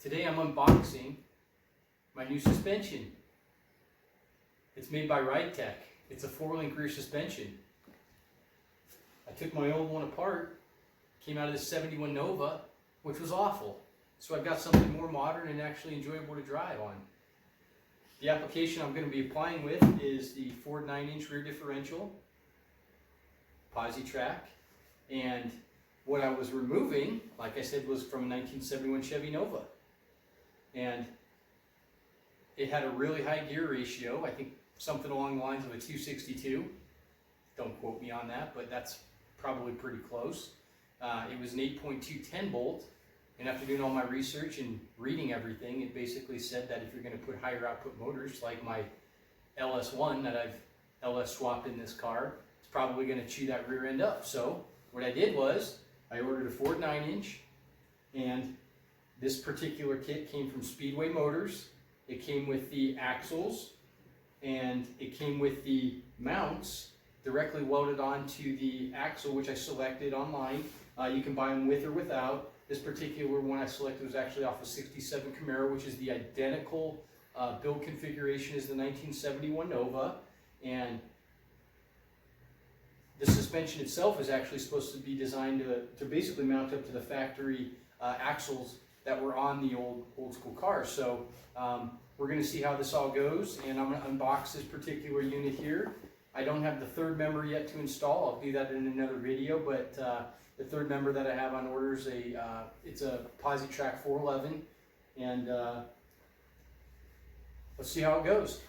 Today I'm unboxing my new suspension. It's made by Ridetech. It's a 4-link rear suspension. I took my old one apart, came out of the 71 Nova, which was awful. So I've got something more modern and actually enjoyable to drive on. The application I'm going to be applying with is the Ford 9-inch rear differential, Posi-Track, and what I was removing, like I said, was from a 1971 Chevy Nova. And it had a really high gear ratio, I think something along the lines of a 262. Don't quote me on that, but that's probably pretty close. It was an 8.2 10 bolt, and after doing all my research and reading everything, it basically said that if you're going to put higher output motors like my LS1 that I've LS swapped in this car, it's probably going to chew that rear end up. So what I did was I ordered a Ford 9-inch, and this particular kit came from Speedway Motors. It came with the axles, and it came with the mounts directly welded onto the axle, which I selected online. You can buy them with or without. This particular one I selected was actually off a 67 Camaro, which is the identical build configuration as the 1971 Nova. And the suspension itself is actually supposed to be designed to basically mount up to the factory axles that were on the old school car. So we're going to see how this all goes, and I'm going to unbox this particular unit here. I don't have the third member yet to install. I'll do that in another video, but the third member that I have on order is it's a Posi-Track 411, and let's see how it goes.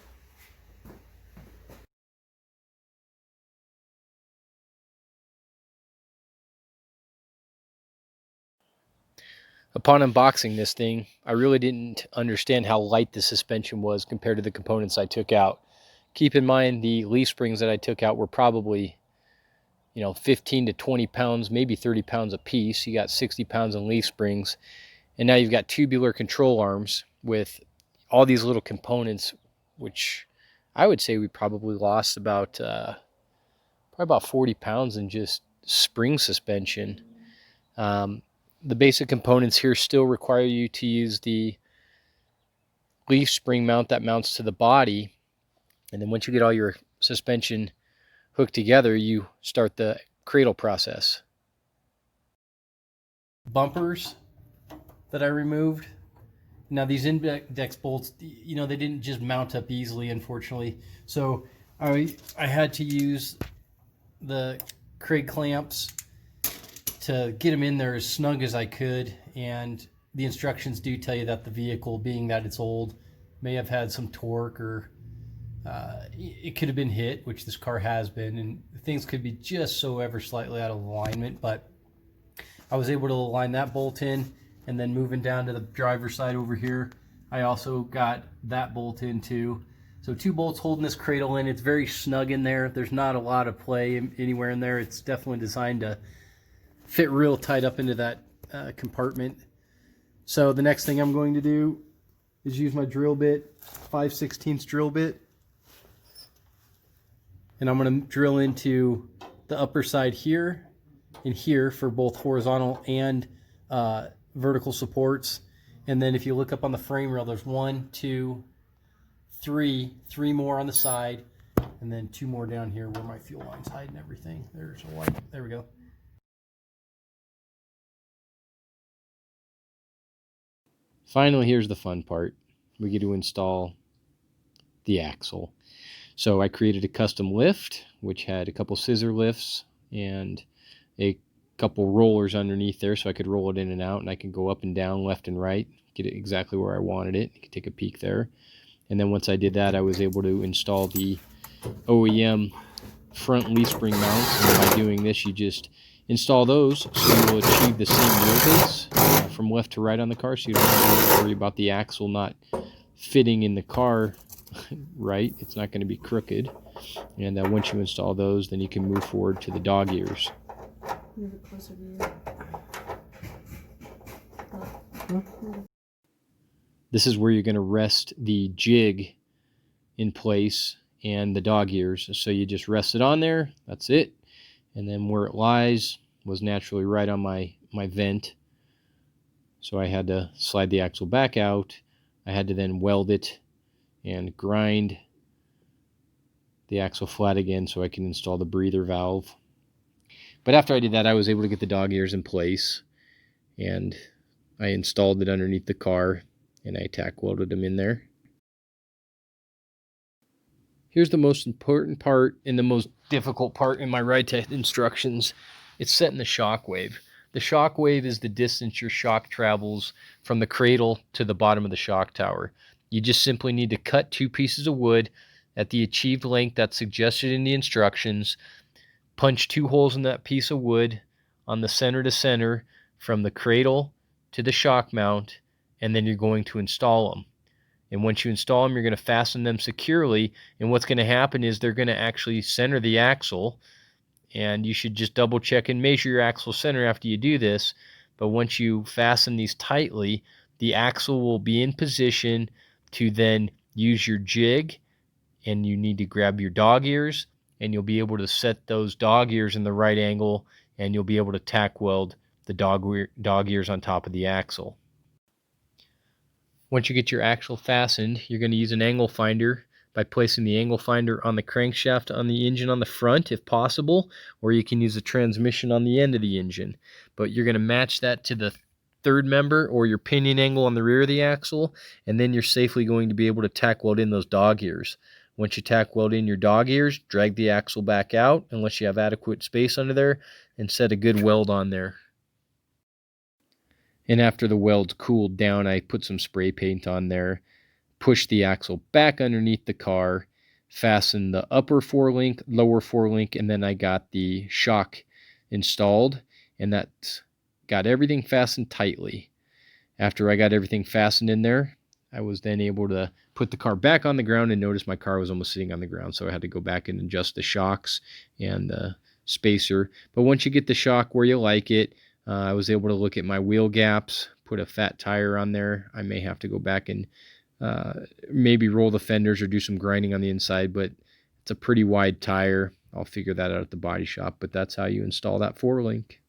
Upon unboxing this thing, I really didn't understand how light the suspension was compared to the components I took out. Keep in mind the leaf springs that I took out were probably, 15 to 20 pounds, maybe 30 pounds a piece. You got 60 pounds in leaf springs. And now you've got tubular control arms with all these little components, which I would say we probably lost probably about 40 pounds in just spring suspension. The basic components here still require you to use the leaf spring mount that mounts to the body. And then once you get all your suspension hooked together, you start the cradle process. Bumpers that I removed. Now these index bolts, they didn't just mount up easily, unfortunately. So I had to use the Cradle clamps to get them in there as snug as I could, and the instructions do tell you that the vehicle, being that it's old, may have had some torque, or it could have been hit, which this car has been, and things could be just so ever slightly out of alignment. But I was able to align that bolt in, and then moving down to the driver's side over here, I also got that bolt in too. So 2 bolts holding this cradle in. It's very snug in there. There's not a lot of play anywhere in there. It's definitely designed to fit real tight up into that compartment. So the next thing I'm going to do is use my drill bit, 5/16 drill bit, and I'm going to drill into the upper side here and here for both horizontal and vertical supports. And then if you look up on the frame rail, there's 1, 2, 3 more on the side, and then 2 more down here where my fuel line's hiding everything. There's a light. There we go. Finally, here's the fun part. We get to install the axle. So I created a custom lift, which had a couple scissor lifts and a couple rollers underneath there, so I could roll it in and out, and I could go up and down, left and right, get it exactly where I wanted it. You could take a peek there. And then once I did that, I was able to install the OEM front leaf spring mounts. And by doing this, you just install those so you will achieve the same wheelbase from left to right on the car, so you don't have to worry about the axle not fitting in the car right. It's not going to be crooked. And once you install those, then you can move forward to the dog ears. Move it closer to you. This is where you're going to rest the jig in place and the dog ears. So you just rest it on there. That's it. And then where it lies was naturally right on my vent. So I had to slide the axle back out. I had to then weld it and grind the axle flat again so I can install the breather valve. But after I did that, I was able to get the dog ears in place, and I installed it underneath the car, and I tack welded them in there. Here's the most important part and the most difficult part in my Ridetech instructions. It's setting the shock wave. The shock wave is the distance your shock travels from the cradle to the bottom of the shock tower. You just simply need to cut 2 pieces of wood at the achieved length that's suggested in the instructions. Punch 2 holes in that piece of wood on the center to center from the cradle to the shock mount, and then you're going to install them. And once you install them, you're going to fasten them securely, and what's going to happen is they're going to actually center the axle, and you should just double check and measure your axle center after you do this. But once you fasten these tightly, the axle will be in position to then use your jig, and you need to grab your dog ears, and you'll be able to set those dog ears in the right angle, and you'll be able to tack weld the dog ears on top of the axle. Once you get your axle fastened, you're going to use an angle finder by placing the angle finder on the crankshaft on the engine on the front if possible, or you can use a transmission on the end of the engine. But you're going to match that to the third member or your pinion angle on the rear of the axle, and then you're safely going to be able to tack weld in those dog ears. Once you tack weld in your dog ears, drag the axle back out unless you have adequate space under there, and set a good weld on there. And after the weld's cooled down, I put some spray paint on there, pushed the axle back underneath the car, fastened the upper 4-link, lower 4-link, and then I got the shock installed, and that got everything fastened tightly. After I got everything fastened in there, I was then able to put the car back on the ground, and notice my car was almost sitting on the ground, so I had to go back and adjust the shocks and the spacer. But once you get the shock where you like it, I was able to look at my wheel gaps, put a fat tire on there. I may have to go back and maybe roll the fenders or do some grinding on the inside, but it's a pretty wide tire. I'll figure that out at the body shop, but that's how you install that 4-link.